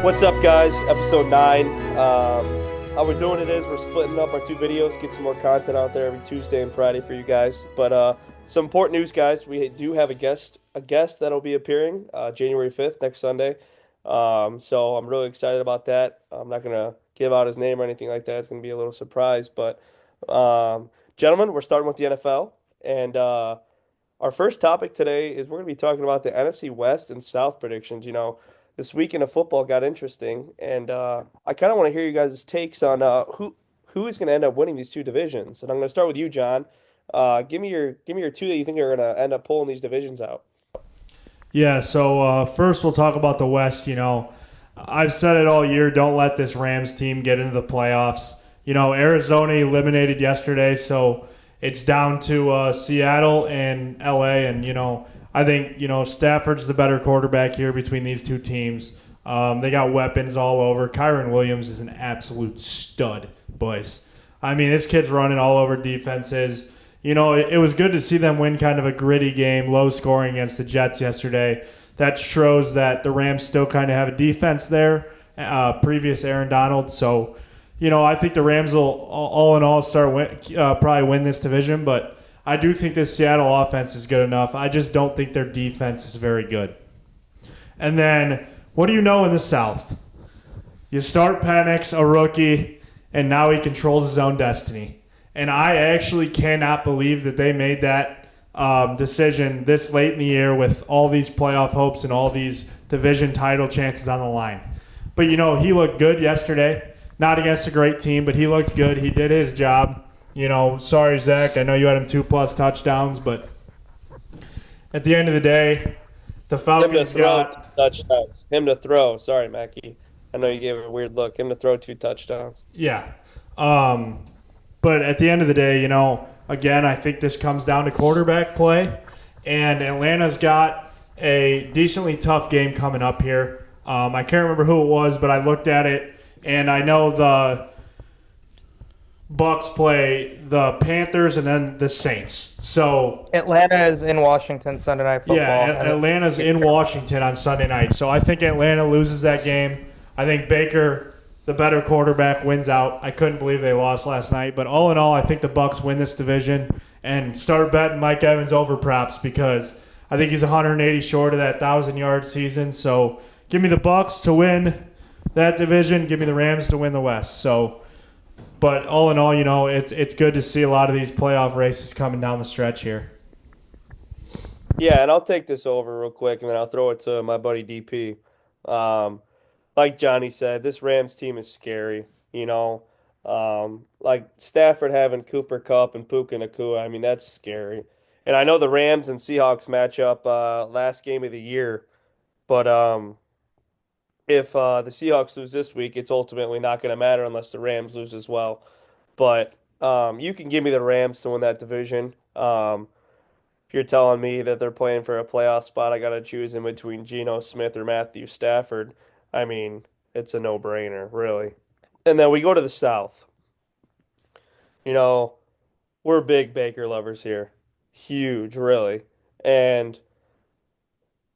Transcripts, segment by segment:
What's up, guys? Episode 9. How we're doing it is we're splitting up our two videos, get some more content out there every Tuesday and Friday for you guys. But some important news, guys. We do have a guest that'll be appearing January 5th, next Sunday. So I'm really excited about that. I'm not gonna give out his name or anything like that. It's gonna be a little surprise. But gentlemen, we're starting with the NFL, and our first topic today is we're going to be talking about the NFC West and South predictions. This weekend of football got interesting, and I kind of want to hear you guys' takes on who is going to end up winning these two divisions. And I'm going to start with you, John. Give me your two that you think are going to end up pulling these divisions out. Yeah, so first we'll talk about the West. I've said it all year, don't let this Rams team get into the playoffs. Arizona eliminated yesterday, so it's down to Seattle and LA. And, I think, Stafford's the better quarterback here between these two teams. They got weapons all over. Kyron Williams is an absolute stud, boys. I mean, this kid's running all over defenses. It was good to see them win kind of a gritty game, low scoring against the Jets yesterday. That shows that the Rams still kind of have a defense there, previous Aaron Donald. So, I think the Rams will, all in all, probably win this division. But I do think this Seattle offense is good enough. I just don't think their defense is very good. And then, what do you know in the South? You start Penix, a rookie, and now he controls his own destiny. And I actually cannot believe that they made that decision this late in the year with all these playoff hopes and all these division title chances on the line. But, he looked good yesterday. Not against a great team, but he looked good. He did his job. Sorry, Zach. I know you had him 2+ touchdowns, but at the end of the day, the Falcons got touchdowns. Him to throw. Sorry, Macke. I know you gave it a weird look. Him to throw 2 touchdowns. Yeah. But at the end of the day, again, I think this comes down to quarterback play. And Atlanta's got a decently tough game coming up here. I can't remember who it was, but I looked at it, and I know the Bucks play the Panthers and then the Saints. So Atlanta is in Washington Sunday Night Football. yeah, Atlanta's in Washington on Sunday night. So I think Atlanta loses that game. I think Baker, the better quarterback, wins out. I couldn't believe they lost last night. But all in all, I think the Bucks win this division, and start betting Mike Evans over props because I think he's 180 short of that 1,000-yard season. So give me the Bucks to win that division. Give me the Rams to win the West. So, but all in all, it's good to see a lot of these playoff races coming down the stretch here. Yeah, and I'll take this over real quick, and then I'll throw it to my buddy DP. Like Johnny said, this Rams team is scary. Like Stafford having Cooper Kupp and Puka Nacua. I mean, that's scary. And I know the Rams and Seahawks matchup last game of the year, but if the Seahawks lose this week, it's ultimately not going to matter unless the Rams lose as well. But you can give me the Rams to win that division. If you're telling me that they're playing for a playoff spot, I got to choose in between Geno Smith or Matthew Stafford. I mean, it's a no-brainer, really. And then we go to the South. You know, we're big Baker lovers here. Huge, really. And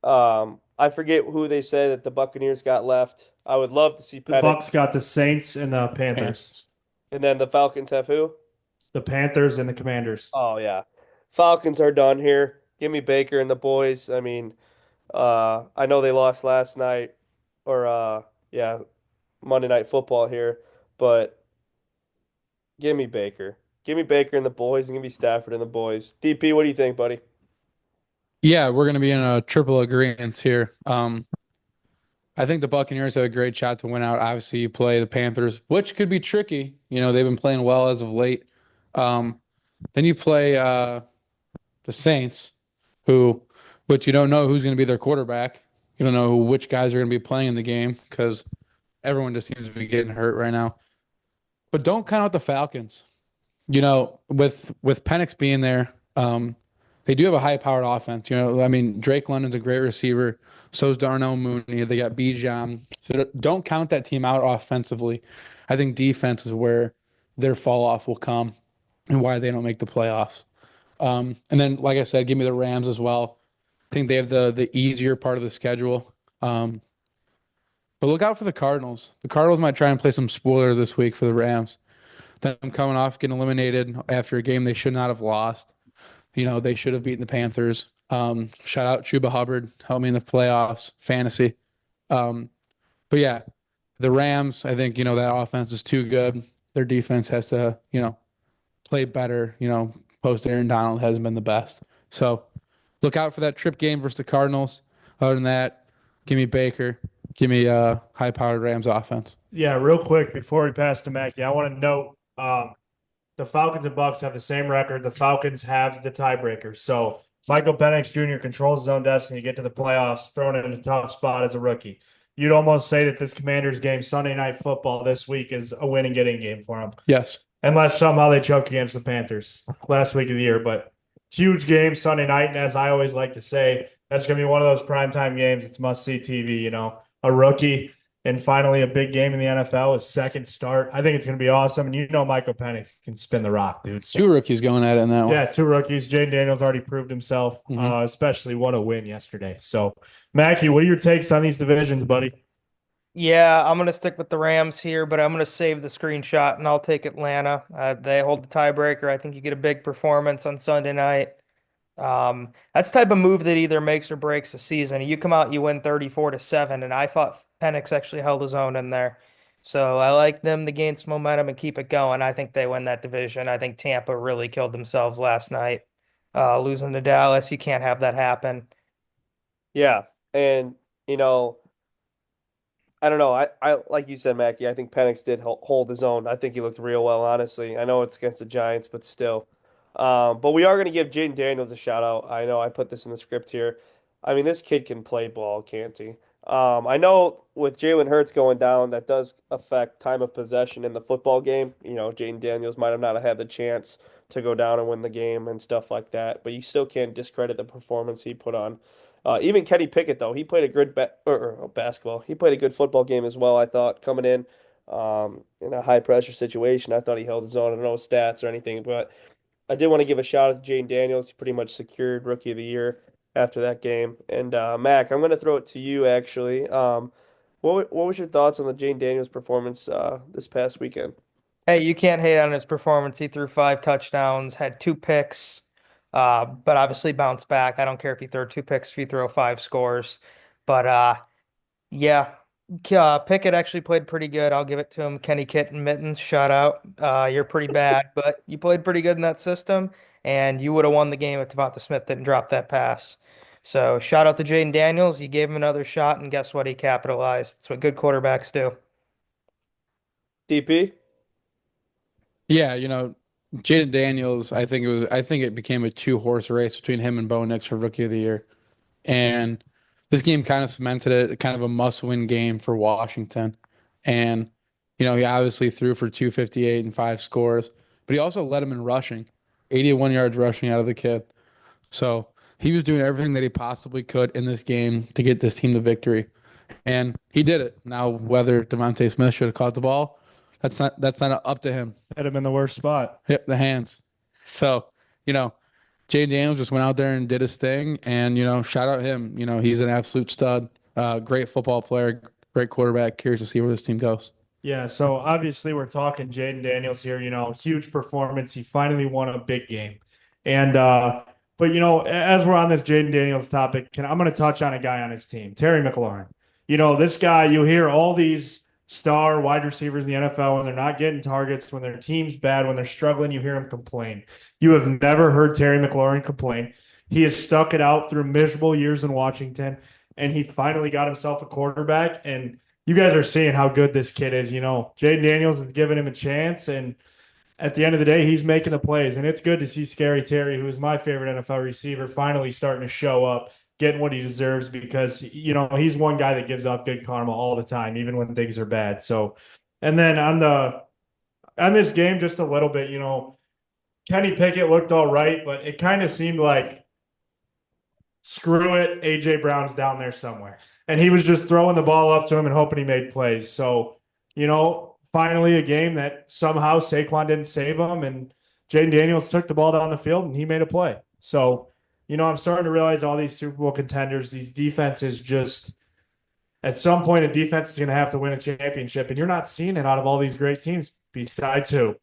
I forget who they said that the Buccaneers got left. I would love to see The Penix. Bucks got the Saints and the Panthers. And then the Falcons have who? The Panthers and the Commanders. Oh, yeah. Falcons are done here. Give me Baker and the boys. I mean, I know they lost last night, or yeah, Monday Night Football here, but give me Baker. Give me Baker and the boys, and give me Stafford and the boys. DP, what do you think, buddy? Yeah, we're going to be in a triple agreement here. I think the Buccaneers have a great shot to win out. Obviously, you play the Panthers, which could be tricky. They've been playing well as of late. Then you play the Saints, which you don't know who's going to be their quarterback. You don't know which guys are going to be playing in the game because everyone just seems to be getting hurt right now. But don't count out the Falcons. With Penix being there, they do have a high-powered offense. Drake London's a great receiver. So is Darnell Mooney. They got Bijan. So don't count that team out offensively. I think defense is where their fall-off will come and why they don't make the playoffs. And then, like I said, give me the Rams as well. I think they have the easier part of the schedule. But But look out for the Cardinals. The Cardinals might try and play some spoiler this week for the Rams. Them coming off getting eliminated after a game they should not have lost. They should have beaten the Panthers. Shout out Chuba Hubbard, helped me in the playoffs, fantasy. But yeah, the Rams, I think, that offense is too good. Their defense has to, play better. Post Aaron Donald hasn't been the best. So look out for that trip game versus the Cardinals. Other than that, give me Baker. Give me high-powered Rams offense. Yeah, real quick before we pass to Mackie, I want to note the Falcons and Bucks have the same record. The Falcons have the tiebreaker. So Michael Penix Jr. controls his own destiny to get to the playoffs, thrown in a tough spot as a rookie. You'd almost say that this Commanders game, Sunday Night Football this week, is a win and getting game for them. Yes. Unless somehow they choke against the Panthers last week of the year. But huge game Sunday night. And as I always like to say, that's going to be one of those primetime games. It's must-see TV, a rookie and finally a big game in the NFL, his second start. I think it's going to be awesome. And Michael Penix can spin the rock, dude. So, two rookies going at it in that one. Yeah, two rookies. Jaden Daniels already proved himself, especially what a win yesterday. So, Mackie, what are your takes on these divisions, buddy? Yeah, I'm going to stick with the Rams here, but I'm going to save the screenshot and I'll take Atlanta. They hold the tiebreaker. I think you get a big performance on Sunday night. That's the type of move that either makes or breaks the season. You come out, you win 34-7, and I thought Penix actually held his own in there. So I like them to gain some momentum and keep it going. I think they win that division. I think Tampa really killed themselves last night. Losing to Dallas, you can't have that happen. Yeah, and I don't know. I like you said, Mackie. I think Penix did hold his own. I think he looked real well, honestly. I know it's against the Giants, but still. But we are going to give Jaden Daniels a shout out. I know I put this in the script here. I mean, this kid can play ball, can't he? I know with Jalen Hurts going down, that does affect time of possession in the football game. Jaden Daniels might have not had the chance to go down and win the game and stuff like that. But you still can't discredit the performance he put on. Even Kenny Pickett, though, he played a good basketball. He played a good football game as well, I thought, coming in a high pressure situation. I thought he held his own. I don't know stats or anything, but I did want to give a shout out to Jane Daniels. He pretty much secured Rookie of the Year after that game. And Mac, I'm going to throw it to you actually. What was your thoughts on the Jane Daniels performance this past weekend? Hey, you can't hate on his performance. He threw 5 touchdowns, had 2 picks, but obviously bounced back. I don't care if you throw 2 picks, if you throw 5 scores. But yeah, Pickett actually played pretty good. I'll give it to him. Kenny Kitten Mittens, shout out. You're pretty bad, but you played pretty good in that system, and you would have won the game if Devonta Smith didn't drop that pass. So shout out to Jaden Daniels. You gave him another shot, and guess what? He capitalized. That's what good quarterbacks do. DP? Yeah, Jaden Daniels, I think it became a two-horse race between him and Bo Nix for Rookie of the Year. And this game kind of cemented it, kind of a must-win game for Washington. And, he obviously threw for 258 and 5 scores, but he also led him in rushing, 81 yards rushing out of the kid. So he was doing everything that he possibly could in this game to get this team to victory. And he did it. Now, whether Devontae Smith should have caught the ball, that's not up to him. Had him in the worst spot. Hit the hands. So, Jaden Daniels just went out there and did his thing, and shout out him. He's an absolute stud, great football player, great quarterback. Curious to see where this team goes. Yeah, so obviously we're talking Jaden Daniels here. Huge performance. He finally won a big game, and but as we're on this Jaden Daniels topic, I'm going to touch on a guy on his team, Terry McLaurin. This guy. You hear all these star wide receivers in the NFL when they're not getting targets, when their team's bad, when they're struggling, you hear them complain. You have never heard Terry McLaurin complain. He has stuck it out through miserable years in Washington, and he finally got himself a quarterback. And you guys are seeing how good this kid is. Jaden Daniels is giving him a chance, and at the end of the day, he's making the plays. And it's good to see Scary Terry, who is my favorite NFL receiver, finally starting to show up, getting what he deserves, because he's one guy that gives off good karma all the time, even when things are bad. So, and then on this game, just a little bit, Kenny Pickett looked all right, but it kind of seemed like, screw it, AJ Brown's down there somewhere, and he was just throwing the ball up to him and hoping he made plays. So, finally a game that somehow Saquon didn't save him, and Jaden Daniels took the ball down the field and he made a play. So, I'm starting to realize all these Super Bowl contenders, these defenses just At some point, a defense is going to have to win a championship, and you're not seeing it out of all these great teams besides who?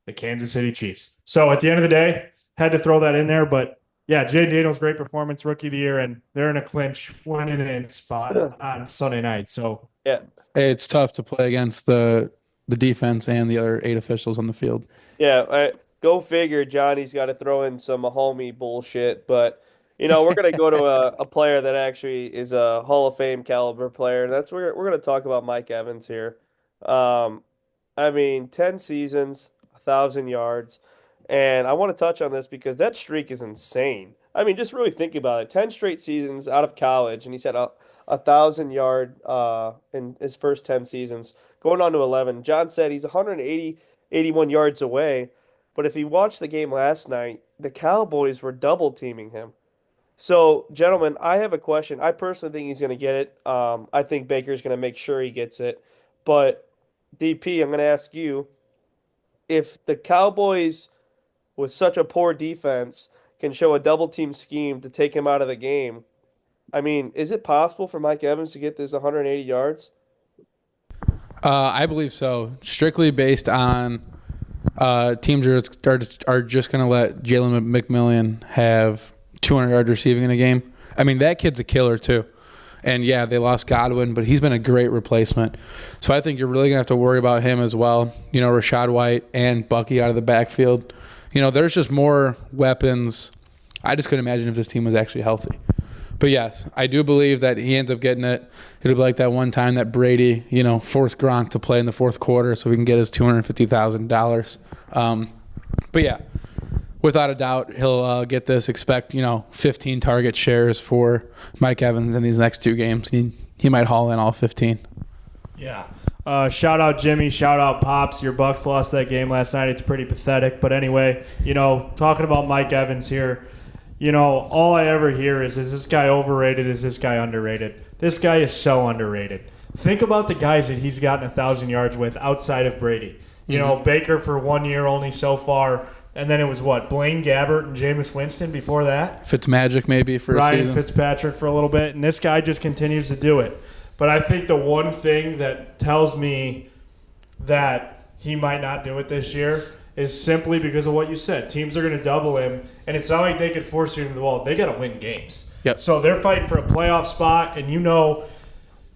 The Kansas City Chiefs. So at the end of the day, had to throw that in there. But yeah, Jay Daniels, great performance, rookie of the year, and they're in a clinch, winning in spot on Sunday night. So Yeah. It's tough to play against the defense and the other 8 officials on the field. Yeah, go figure. Johnny's got to throw in some Mahomey bullshit, but we're gonna go to a player that actually is a Hall of Fame caliber player, and that's where we're gonna talk about Mike Evans here. Um, I mean, 10 seasons, 1,000 yards, and I want to touch on this because that streak is insane. I mean, just really think about it. 10 straight seasons out of college, and he's had a 1,000 yard in his first 10 seasons, going on to 11. John said he's 81 yards away. But if you watched the game last night, the Cowboys were double teaming him. So, gentlemen, I have a question. I personally think he's going to get it. I think Baker's going to make sure he gets it. But, DP, I'm going to ask you if the Cowboys, with such a poor defense, can show a double team scheme to take him out of the game. I mean, is it possible for Mike Evans to get this 180 yards? I believe so. Strictly based on teams are just going to let Jalen McMillan have 200 yards receiving in a game. I mean, that kid's a killer too. And yeah, they lost Godwin, but he's been a great replacement. So I think you're really going to have to worry about him as well. Rashad White and Bucky out of the backfield. There's just more weapons. I just couldn't imagine if this team was actually healthy. But yes, I do believe that he ends up getting it. It'll be like that one time that Brady, forced Gronk to play in the fourth quarter so we can get his $250,000. But yeah, without a doubt, he'll get this. Expect, 15 target shares for Mike Evans in these next 2 games. He might haul in all 15. yeah. Shout out Jimmy, shout out Pops. Your Bucks lost that game last night. It's pretty pathetic. But anyway, talking about Mike Evans here, all I ever hear is this guy overrated? Is this guy underrated? This guy is so underrated. Think about the guys that he's gotten 1,000 yards with outside of Brady. Baker for 1 year only so far. And then it was what? Blaine Gabbert and Jameis Winston before that? Fitzmagic maybe for a Ryan season. Fitzpatrick for a little bit. And this guy just continues to do it. But I think the one thing that tells me that he might not do it this year is simply because of what you said. Teams are going to double him, and it's not like they could force him to the wall. They got to win games. Yep. So they're fighting for a playoff spot, and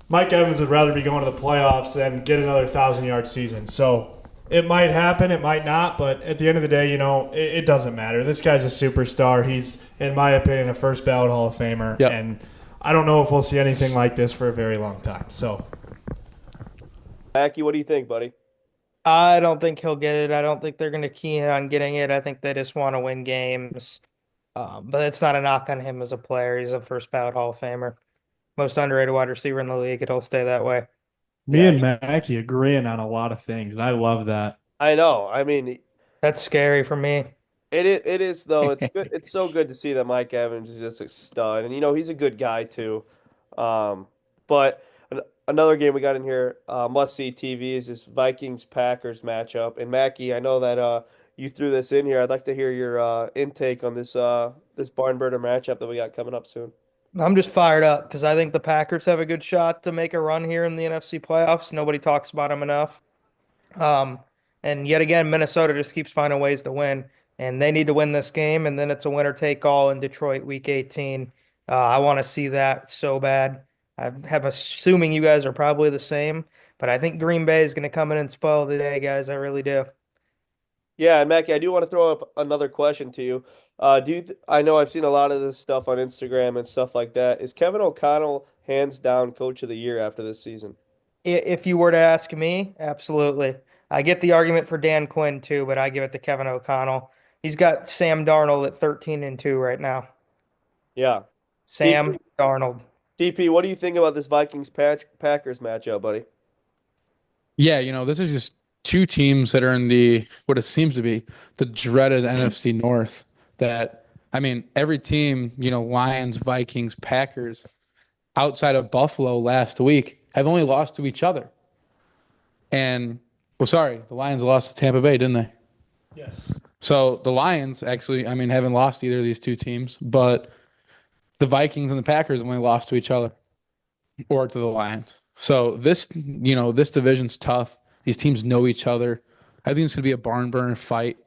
Mike Evans would rather be going to the playoffs than get another 1,000-yard season. So it might happen, it might not, but at the end of the day, it doesn't matter. This guy's a superstar. He's, in my opinion, a first ballot Hall of Famer, Yep. and I don't know if we'll see anything like this for a very long time. So, Macke, what do you think, buddy? I don't think he'll get it. I don't think they're going to key in on getting it. I think they just want to win games. But it's not a knock on him as a player. He's a first ballot Hall of Famer. Most underrated wide receiver in the league. It'll stay that way. me Yeah, and Mackie agreeing on a lot of things, and I love that. I know. I mean, That's scary for me. it is though. It's good. It's so good to see that Mike Evans is just a stud, and he's a good guy too. But another game we got in here, must see TV is this Vikings Packers matchup. And Mackie, I know that you threw this in here. I'd like to hear your intake on this barn burner matchup that we got coming up soon. I'm just fired up because I think the Packers have a good shot to make a run here in the NFC playoffs. Nobody talks about them enough. Um, and yet again, Minnesota just keeps finding ways to win, and they need to win this game. And then it's a winner take all in Detroit, Week 18. I want to see that so bad. I'm assuming you guys are probably the same, but I think Green Bay is going to come in and spoil the day, guys. I really do. Yeah, and Mackie, I do want to throw up another question to you. I know I've seen a lot of this stuff on Instagram and stuff like that. Is Kevin O'Connell hands down Coach of the Year after this season? If you were to ask me, absolutely. I get the argument for Dan Quinn too, but I give it to Kevin O'Connell. He's got Sam Darnold at 13-2 right now. Yeah. Sam DP, Darnold. DP, what do you think about this Vikings Packers matchup, buddy? Yeah, this is just 2 teams that are in what it seems to be the dreaded NFC North. That, I mean, every team, Lions, Vikings, Packers, outside of Buffalo last week, have only lost to each other. And, the Lions lost to Tampa Bay, didn't they? Yes. So the Lions actually, haven't lost either of these 2 teams, but the Vikings and the Packers have only lost to each other. or to the Lions. So this division's tough. These teams know each other. I think it's going to be a barn burner fight,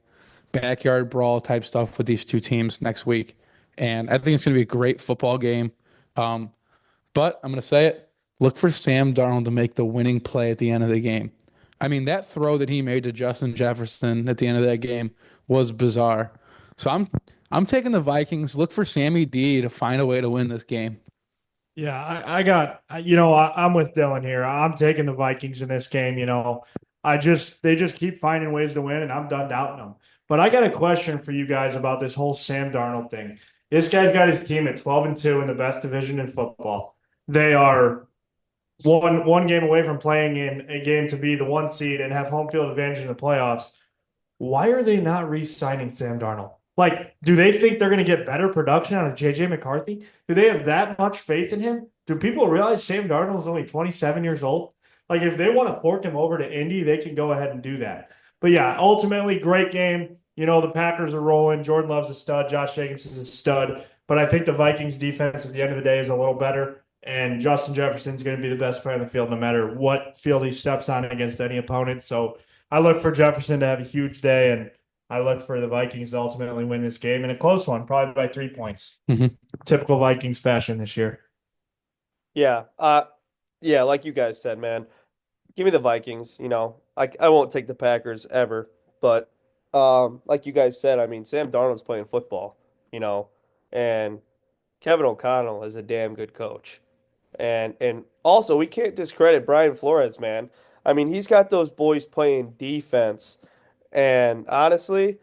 backyard brawl type stuff with these two teams next week. And I think it's going to be a great football game. Um, but I'm going to say it. Look for Sam Darnold to make the winning play at the end of the game. I mean, that throw that he made to Justin Jefferson at the end of that game was bizarre. So I'm taking the Vikings. Look for Sammy D to find a way to win this game. Yeah, I'm with Dylan here. I'm taking the Vikings in this game. They just keep finding ways to win, and I'm done doubting them. But I got a question for you guys about this whole Sam Darnold thing. This guy's got his team at 12-2 in the best division in football. They are one game away from playing in a game to be the one seed and have home field advantage in the playoffs. Why are they not re-signing Sam Darnold? Like, do they think they're going to get better production out of JJ McCarthy? Do they have that much faith in him? Do people realize Sam Darnold is only 27 years old? Like, if they want to fork him over to Indy, they can go ahead and do that. But yeah, ultimately, great game. The Packers are rolling. Jordan Love's a stud. Josh Jacobs is a stud. But I think the Vikings defense at the end of the day is a little better. And Justin Jefferson's going to be the best player on the field no matter what field he steps on against any opponent. So I look for Jefferson to have a huge day, and I look for the Vikings to ultimately win this game in a close one, probably by 3 points. Mm-hmm. Typical Vikings fashion this year. Yeah. Yeah, like you guys said, man. Give me the Vikings. I won't take the Packers ever, but like you guys said, I mean, Sam Darnold's playing football, you know, and Kevin O'Connell is a damn good coach. And also we can't discredit Brian Flores, man. I mean, he's got those boys playing defense. And honestly,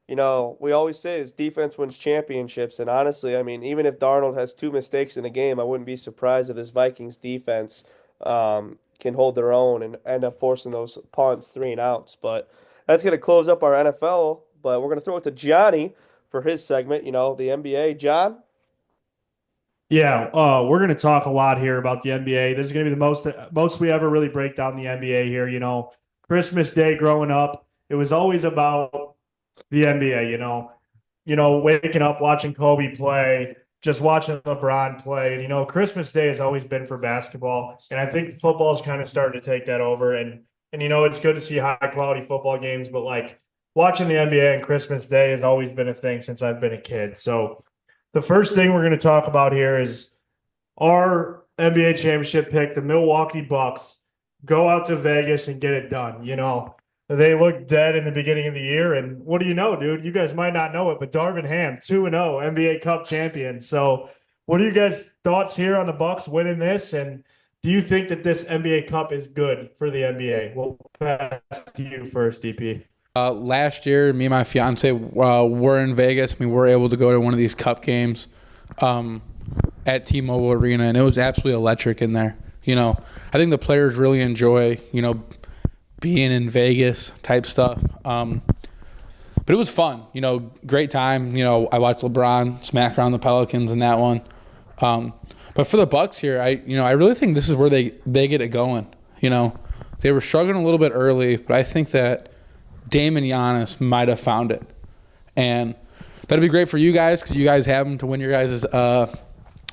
we always say is defense wins championships. And honestly, I mean, even if Darnold has two mistakes in a game, I wouldn't be surprised if this Vikings defense can hold their own and end up forcing those punts, three and outs. But that's going to close up our NFL. But we're going to throw it to Johnny for his segment, the NBA. John? Yeah, we're going to talk a lot here about the NBA. This is going to be the most we ever really break down the NBA here. Christmas Day growing up, it was always about the NBA. Waking up, watching Kobe play, just watching LeBron play. And, Christmas Day has always been for basketball, and I think football's kind of starting to take that over. And it's good to see high quality football games, but like watching the NBA and Christmas Day has always been a thing since I've been a kid. So the first thing we're going to talk about here is our NBA championship pick, the Milwaukee Bucks, go out to Vegas and get it done. They looked dead in the beginning of the year, and what do you know, dude? You guys might not know it, but Darvin Ham, 2-0 NBA Cup champion. So, what are you guys' thoughts here on the Bucks winning this? And do you think that this NBA Cup is good for the NBA? We'll pass to you first, DP. Last year, me and my fiance were in Vegas. We were able to go to one of these Cup games at T-Mobile Arena, and it was absolutely electric in there. I think the players really enjoy, being in Vegas type stuff. But it was fun, great time. I watched LeBron smack around the Pelicans in that one. But for the Bucks here, I really think this is where they get it going. They were struggling a little bit early, but I think that Dame and Giannis might have found it. And that'd be great for you guys because you guys have them to win your guys'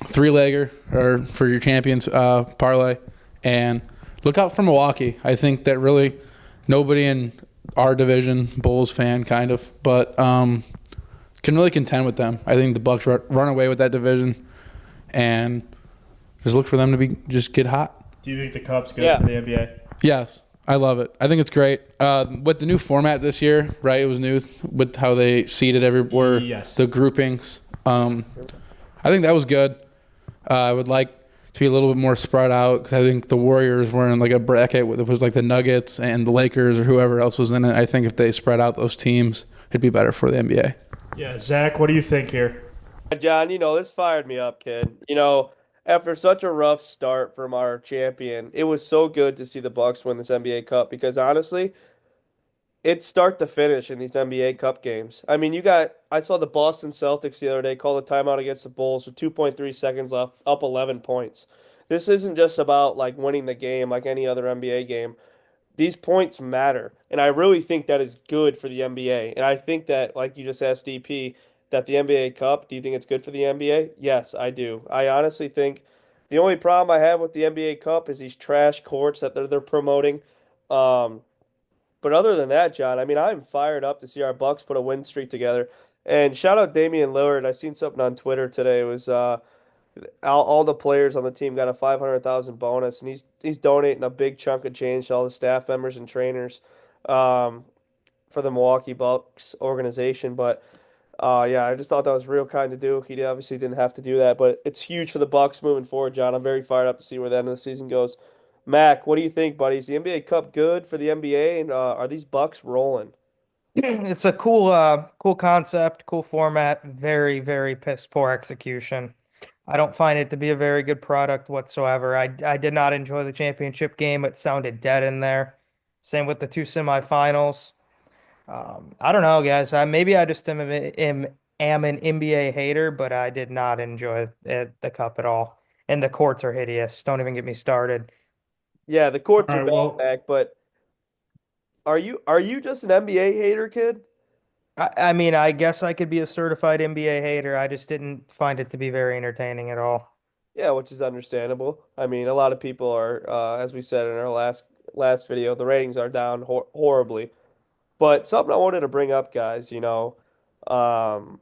three-legger or for your champions parlay. And look out for Milwaukee. I think that really nobody in our division, Bulls fan kind of, but can really contend with them. I think the Bucks run away with that division and just look for them to just get hot. Do you think the Cup's good for the NBA? Yes. I love it. I think it's great. With the new format this year, right? It was new with how they seeded everywhere, the groupings. I think that was good. I would like to be a little bit more spread out because I think the Warriors were in like a bracket. It was like the Nuggets and the Lakers or whoever else was in it. I think if they spread out those teams, it'd be better for the NBA. Yeah, Zach, what do you think here? John, this fired me up, kid. After such a rough start from our champion, it was so good to see the Bucks win this NBA Cup because honestly, it's start to finish in these NBA Cup games. I mean, I saw the Boston Celtics the other day call a timeout against the Bulls with 2.3 seconds left, up 11 points. This isn't just about like winning the game like any other NBA game. These points matter. And I really think that is good for the NBA. And I think that, like you just asked DP, that the NBA Cup, do you think it's good for the NBA? Yes, I do. I honestly think The only problem I have with the NBA Cup is these trash courts that they're promoting. Um, but other than that, John, I mean, I'm fired up to see our Bucks put a win streak together. And shout out Damian Lillard. I seen something on Twitter today. It was all the players on the team got a 500,000 bonus, and he's donating a big chunk of change to all the staff members and trainers um, for the Milwaukee Bucks organization. But yeah, I just thought that was real kind to do. He obviously didn't have to do that, but it's huge for the Bucks moving forward, John. I'm very fired up to see where the end of the season goes. Mac, what do you think, buddy? Is the NBA Cup good for the NBA, and are these Bucks rolling? It's a cool concept, cool format, very, very piss poor execution. I don't find it to be a very good product whatsoever. I did not enjoy the championship game. It sounded dead in there. Same with the two semifinals. I don't know, guys. Maybe I just am an NBA hater, but I did not enjoy the cup at all. And the courts are hideous. Don't even get me started. Yeah, the All courts are right, bad, well, Mac, but are you just an NBA hater, kid? I mean, I guess I could be a certified NBA hater. I just didn't find it to be very entertaining at all. Yeah, which is understandable. I mean, a lot of people are, as we said in our last video, the ratings are down horribly. But something I wanted to bring up, guys, um,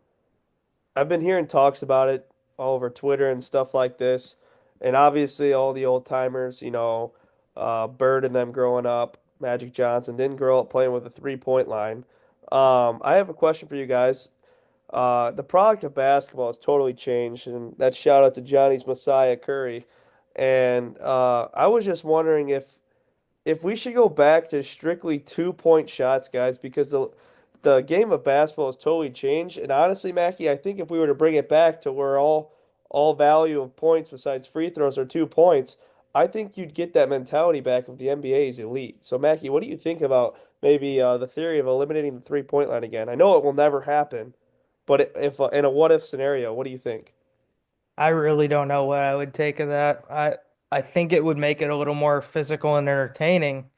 I've been hearing talks about it all over Twitter and stuff like this, and obviously all the old timers, Bird and them growing up, Magic Johnson didn't grow up playing with a 3-point line. I have a question for you guys. The product of basketball has totally changed, and that shout out to Johnny's Messiah Curry. And I was just wondering if we should go back to strictly 2-point shots, guys, because the game of basketball has totally changed. And honestly, Mackie, I think if we were to bring it back to where all value of points besides free throws are 2 points, I think you'd get that mentality back if the NBA is elite. So, Mackie, what do you think about maybe the theory of eliminating the 3-point line again? I know it will never happen, but if in a what if scenario, what do you think? I really don't know what I would take of that. I think it would make it a little more physical and entertaining,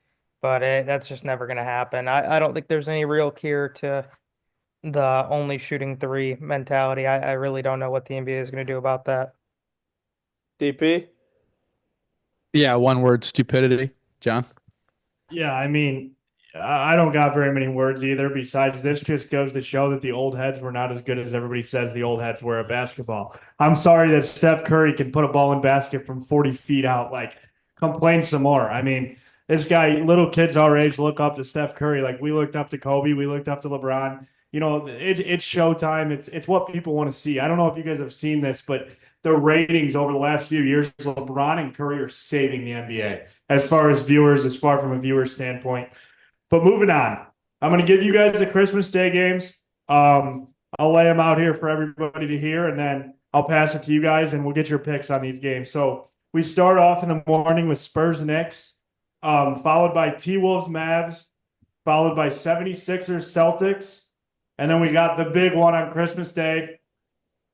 but that's just never going to happen. I don't think there's any real cure to the only shooting three mentality. I really don't know what the NBA is going to do about that. DP? Yeah, one word, stupidity. John. yeah, I mean, I don't got very many words either. Besides, this just goes to show that the old heads were not as good as everybody says the old heads were at basketball. I'm sorry that Steph Curry can put a ball in basket from 40 feet out. Like, complain some more. I mean, this guy, little kids our age look up to Steph Curry. Like, we looked up to Kobe, we looked up to LeBron. It's showtime. It's what people want to see. I don't know if you guys have seen this, but the ratings over the last few years, LeBron and Curry are saving the NBA as far as viewers, as far from a viewer standpoint. But moving on, I'm going to give you guys the Christmas Day games. I'll lay them out here for everybody to hear, and then I'll pass it to you guys, and we'll get your picks on these games. So we start off in the morning with Spurs Knicks, followed by T-Wolves Mavs, followed by 76ers Celtics, and then we got the big one on Christmas Day,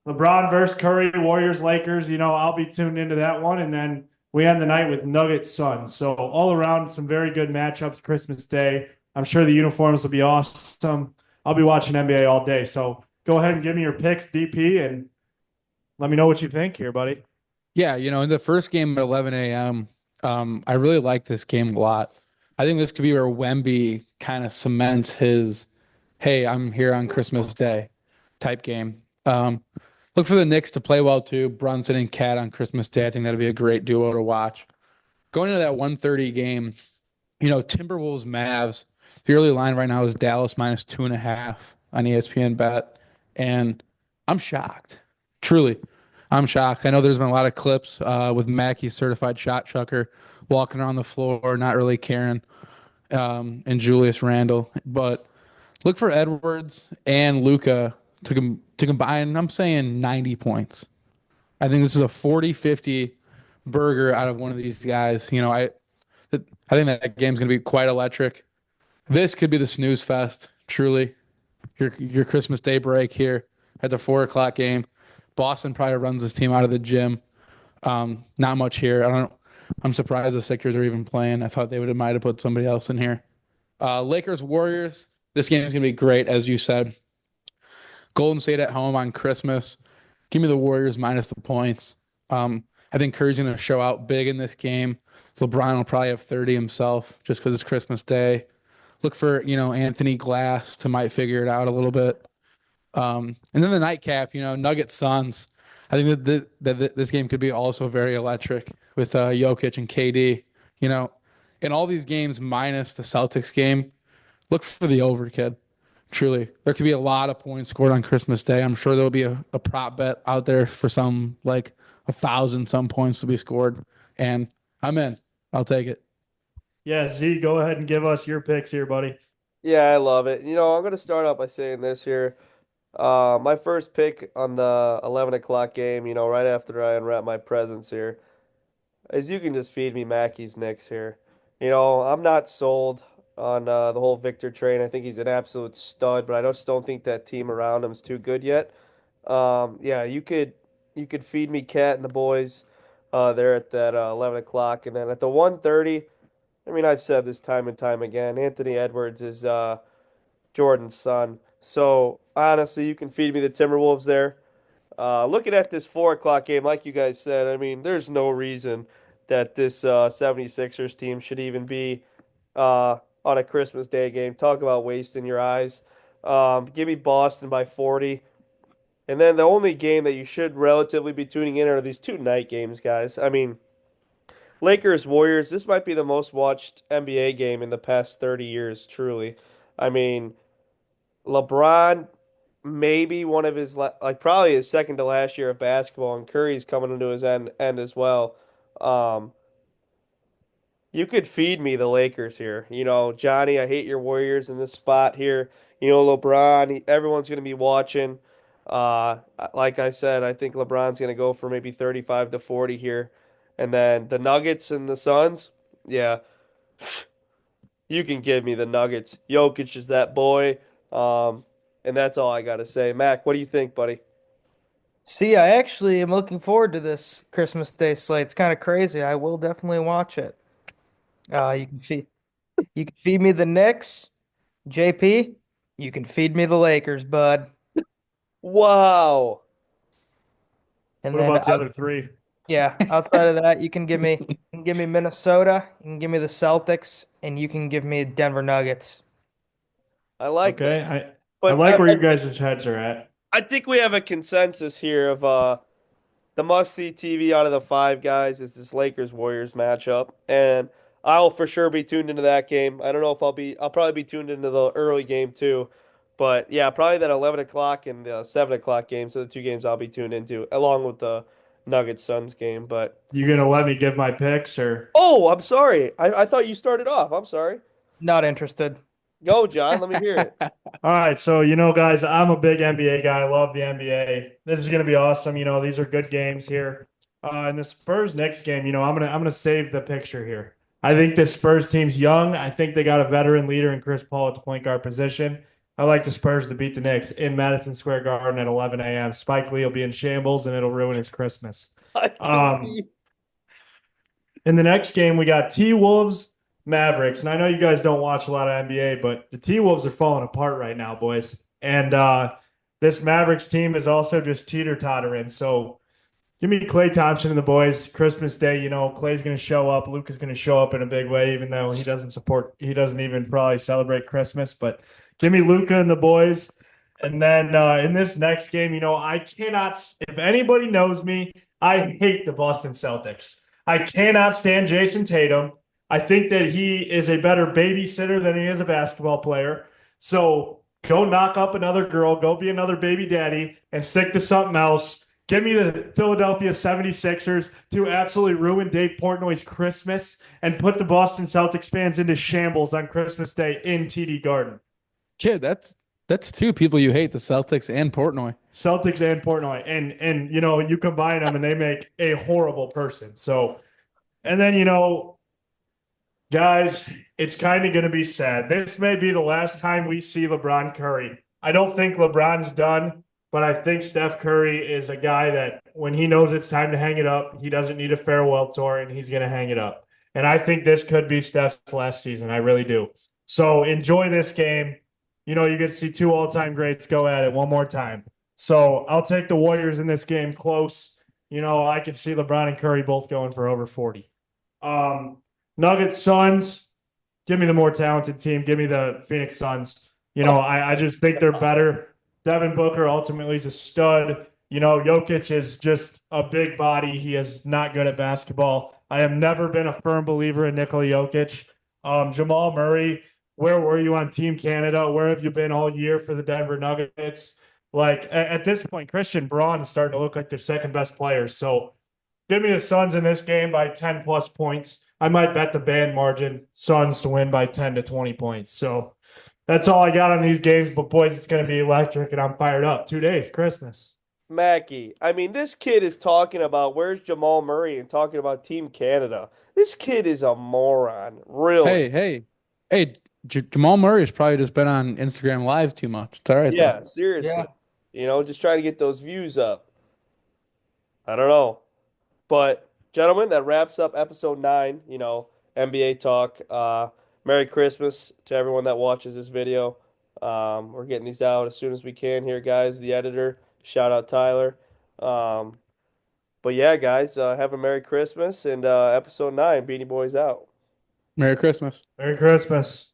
LeBron versus Curry, Warriors Lakers. I'll be tuned into that one, and then we end the night with Nuggets Suns. So all around, some very good matchups Christmas Day. I'm sure the uniforms will be awesome. I'll be watching NBA all day. So go ahead and give me your picks, DP, and let me know what you think here, buddy. Yeah, in the first game at 11 a.m., I really like this game a lot. I think this could be where Wemby kind of cements his, hey, I'm here on Christmas Day type game. Look for the Knicks to play well too. Brunson and Cat on Christmas Day. I think that'd be a great duo to watch. Going into that 1:30 game, Timberwolves Mavs. The early line right now is Dallas minus 2.5 on ESPN bet. And I'm shocked. Truly. I'm shocked. I know there's been a lot of clips with Mackey certified shot chucker walking around the floor, not really caring, and Julius Randle. But look for Edwards and Luca to combine, I'm saying 90 points. I think this is a 40-50 burger out of one of these guys. I think that game's going to be quite electric. This could be the snooze fest, truly. Your Christmas Day break here at the 4 o'clock game. Boston probably runs this team out of the gym. Not much here. I'm surprised the Sixers are even playing. I thought they might have put somebody else in here. Lakers Warriors. This game is going to be great, as you said. Golden State at home on Christmas. Give me the Warriors minus the points. I think Curry's going to show out big in this game. LeBron will probably have 30 himself just because it's Christmas Day. Look for, Anthony Glass to might figure it out a little bit. And then the nightcap, Nuggets Suns. I think that this game could be also very electric with Jokic and KD. In all these games minus the Celtics game, look for the over, kid. Truly, there could be a lot of points scored on Christmas Day. I'm sure there'll be a prop bet out there for some like 1,000 some points to be scored, and I'm in. I'll take it. Yeah, Z, go ahead and give us your picks here, buddy. Yeah, I love it. I'm going to start out by saying this here. My first pick on the 11 o'clock game, right after I unwrap my presents here, is you can just feed me Mackey's Knicks here. I'm not sold on the whole Victor train. I think he's an absolute stud, but I just don't think that team around him is too good yet. Yeah, you could feed me Cat and the boys there at that 11 o'clock, and then at the 1:30. I mean, I've said this time and time again. Anthony Edwards is Jordan's son. So honestly, you can feed me the Timberwolves there. Looking at this 4 o'clock game, like you guys said, I mean, there's no reason that this 76ers team should even be on a Christmas Day game. Talk about wasting your eyes. Give me Boston by 40. And then the only game that you should relatively be tuning in are these two night games, guys. I mean, Lakers Warriors, this might be the most watched NBA game in the past 30 years, truly. I mean, LeBron, maybe one of his like probably his second to last year of basketball, and Curry's coming into his end as well. Um, you could feed me the Lakers here. Johnny, I hate your Warriors in this spot here. LeBron, everyone's going to be watching. Like I said, I think LeBron's going to go for maybe 35 to 40 here. And then the Nuggets and the Suns, yeah, you can give me the Nuggets. Jokic is that boy. And that's all I got to say. Mac, what do you think, buddy? See, I actually am looking forward to this Christmas Day slate. It's kind of crazy. I will definitely watch it. You can feed me the Knicks, JP. You can feed me the Lakers, bud. Wow. And What then about the other three? yeah, outside of that, you can give me Minnesota, you can give me the Celtics, and you can give me Denver Nuggets. I like that. Okay, I But like where you guys' heads are at. I think we have a consensus here of the must-see TV out of the five guys is this Lakers Warriors matchup, and I'll for sure be tuned into that game. I don't know if I'll probably be tuned into the early game too, but yeah, probably that 11 o'clock and the 7 o'clock games are the two games I'll be tuned into, along with the Nuggets Suns game. But You gonna let me give my picks or? oh, I'm sorry, I thought you started off. I'm sorry. Not interested. Go, John. Let me hear it. All right, so guys, I'm a big NBA guy. I love the NBA. This is gonna be awesome. These are good games here. In the Spurs next game, I'm gonna save the picture here. I think this Spurs team's young. I think they got a veteran leader in Chris Paul at the point guard position. I like the Spurs to beat the Knicks in Madison Square Garden at 11 a.m. Spike Lee will be in shambles and it'll ruin his Christmas. I can't Um, in the next game, we got T Wolves Mavericks, and I know you guys don't watch a lot of NBA, but the T Wolves are falling apart right now, boys. And this Mavericks team is also just teeter tottering. So give me Klay Thompson and the boys. Christmas Day, Klay's going to show up. Luke is going to show up in a big way, even though he doesn't even probably celebrate Christmas. But give me Luca and the boys. And then in this next game, I cannot, if anybody knows me, I hate the Boston Celtics. I cannot stand Jason Tatum. I think that he is a better babysitter than he is a basketball player. So go knock up another girl, go be another baby daddy, and stick to something else. Give me the Philadelphia 76ers to absolutely ruin Dave Portnoy's Christmas and put the Boston Celtics fans into shambles on Christmas Day in TD Garden. Kid, that's two people you hate, the Celtics and Portnoy. Celtics and Portnoy. And you combine them and they make a horrible person. So, and then, guys, it's kind of going to be sad. This may be the last time we see LeBron Curry. I don't think LeBron's done, but I think Steph Curry is a guy that when he knows it's time to hang it up, he doesn't need a farewell tour and he's going to hang it up. And I think this could be Steph's last season. I really do. So enjoy this game. You get to see two all-time greats go at it one more time. So I'll take the Warriors in this game close. I could see LeBron and Curry both going for over 40. Um, Nuggets, Suns, give me the more talented team. Give me the Phoenix Suns. Oh, I just think they're better. Devin Booker ultimately is a stud. Jokic is just a big body. He is not good at basketball. I have never been a firm believer in Nikola Jokic. Jamal Murray, where were you on Team Canada? Where have you been all year for the Denver Nuggets? Like at this point, Christian Braun is starting to look like their second best player. So give me the Suns in this game by 10 plus points. I might bet the band margin Suns to win by 10 to 20 points. So that's all I got on these games. But boys, it's going to be electric and I'm fired up. 2 days, Christmas. Mackie. I mean, this kid is talking about where's Jamal Murray and talking about Team Canada. This kid is a moron, really. Hey, Jamal Murray has probably just been on Instagram Live too much. It's all right though. Yeah, seriously. Yeah. Just trying to get those views up. I don't know. But gentlemen, that wraps up episode 9, NBA talk. Merry Christmas to everyone that watches this video. We're getting these out as soon as we can here, guys. The editor, shout out Tyler. Um, but yeah, guys, have a Merry Christmas and episode 9, Beanie Boys out. Merry Christmas. Merry Christmas.